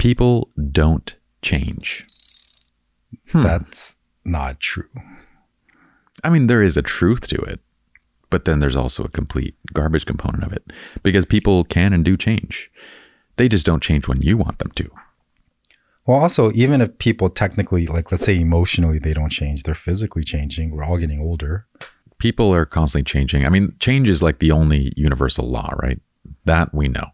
People don't change. That's not true. I mean, there is a truth to it, but then there's also a complete garbage component of it, because people can and do change. They just don't change when you want them to. Well, also, even if people technically, like, let's say emotionally, they don't change, they're physically changing. We're all getting older. People are constantly changing. I mean, change is like the only universal law, right? That we know.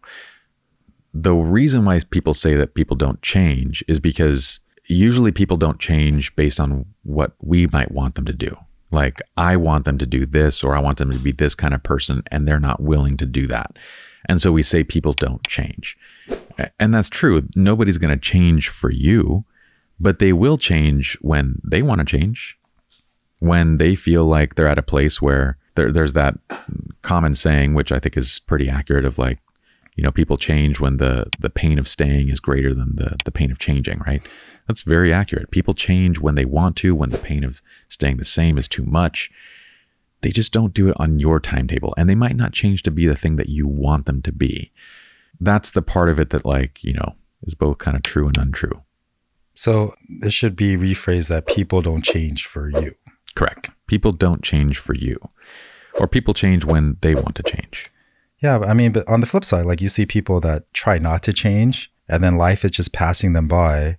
The reason why people say that people don't change is because usually people don't change based on what we might want them to do. Like, I want them to do this, or I want them to be this kind of person, and they're not willing to do that. And so we say people don't change. And that's true. Nobody's going to change for you, but they will change when they want to change, when they feel like they're at a place where there's that common saying, which I think is pretty accurate, of like, you know, people change when the pain of staying is greater than the pain of changing, right? That's very accurate. People change when they want to, when the pain of staying the same is too much. They just don't do it on your timetable, and they might not change to be the thing that you want them to be. That's the part of it that, like, you know, is both kind of true and untrue. So this should be rephrased that people don't change for you. Correct. People don't change for you, or people change when they want to change. Yeah, I mean, but on the flip side, like, you see people that try not to change, and then life is just passing them by,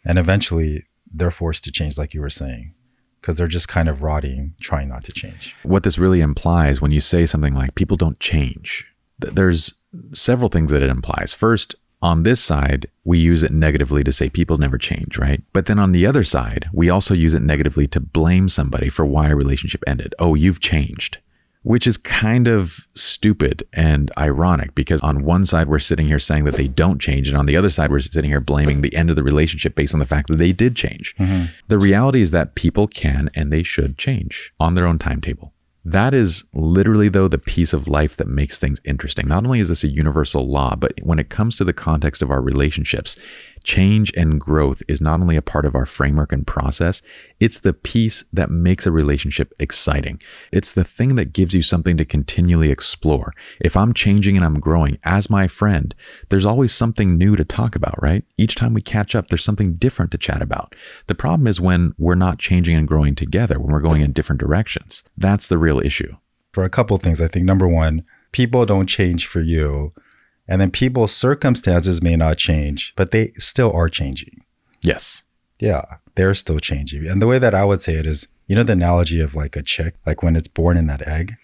and eventually they're forced to change, like you were saying, because they're just kind of rotting, trying not to change. What this really implies when you say something like people don't change, there's several things that it implies. First, on this side, we use it negatively to say people never change, right? But then on the other side, we also use it negatively to blame somebody for why a relationship ended. Oh, you've changed. Which is kind of stupid and ironic, because on one side, we're sitting here saying that they don't change. And on the other side, we're sitting here blaming the end of the relationship based on the fact that they did change. Mm-hmm. The reality is that people can and they should change on their own timetable. That is literally, though, the piece of life that makes things interesting. Not only is this a universal law, but when it comes to the context of our relationships, change and growth is not only a part of our framework and process, it's the piece that makes a relationship exciting. It's the thing that gives you something to continually explore. If I'm changing and I'm growing as my friend, there's always something new to talk about, right? Each time we catch up, there's something different to chat about. The problem is when we're not changing and growing together, when we're going in different directions. That's the real issue. For a couple of things, I think number one, people don't change for you. And then people's circumstances may not change, but they still are changing. Yes. Yeah, they're still changing. And the way that I would say it is, you know, the analogy of like a chick, like when it's born in that egg.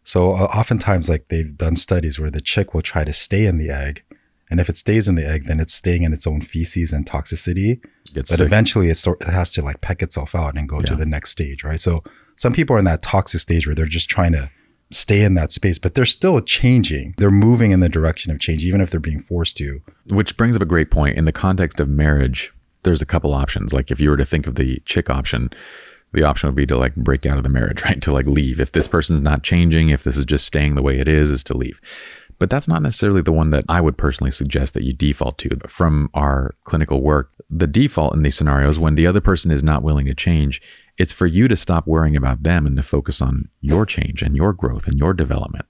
So oftentimes, like, they've done studies where the chick will try to stay in the egg. And if it stays in the egg, then it's staying in its own feces and toxicity. But eventually it has to like peck itself out and go to the next stage, right? So some people are in that toxic stage where they're just trying to stay in that space, but they're still changing. They're moving in the direction of change, even if they're being forced to. Which brings up a great point. In the context of marriage, there's a couple options. Like, if you were to think of the chick option, the option would be to like break out of the marriage, right? To like leave. If this person's not changing, if this is just staying the way it is to leave. But that's not necessarily the one that I would personally suggest that you default to. From our clinical work, the default in these scenarios, when the other person is not willing to change, it's for you to stop worrying about them and to focus on your change and your growth and your development.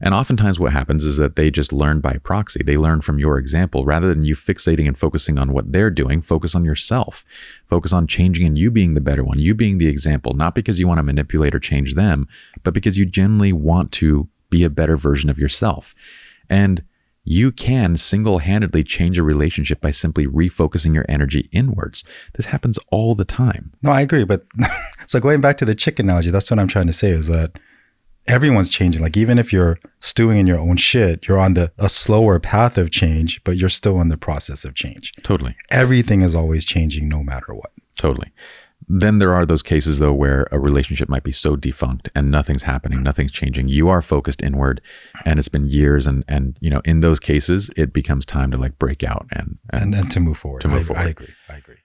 And oftentimes what happens is that they just learn by proxy. They learn from your example. Rather than you fixating and focusing on what they're doing, focus on yourself. Focus on changing and you being the better one, you being the example, not because you want to manipulate or change them, but because you genuinely want to be a better version of yourself. And you can single-handedly change a relationship by simply refocusing your energy inwards. This happens all the time. No, I agree. But so going back to the chick analogy, that's what I'm trying to say is that everyone's changing. Like, even if you're stewing in your own shit, you're on a slower path of change, but you're still in the process of change. Totally. Everything is always changing no matter what. Totally. Then there are those cases, though, where a relationship might be so defunct and nothing's happening, nothing's changing. You are focused inward and it's been years. And you know, in those cases, it becomes time to like break out and to move forward. To move forward. I agree.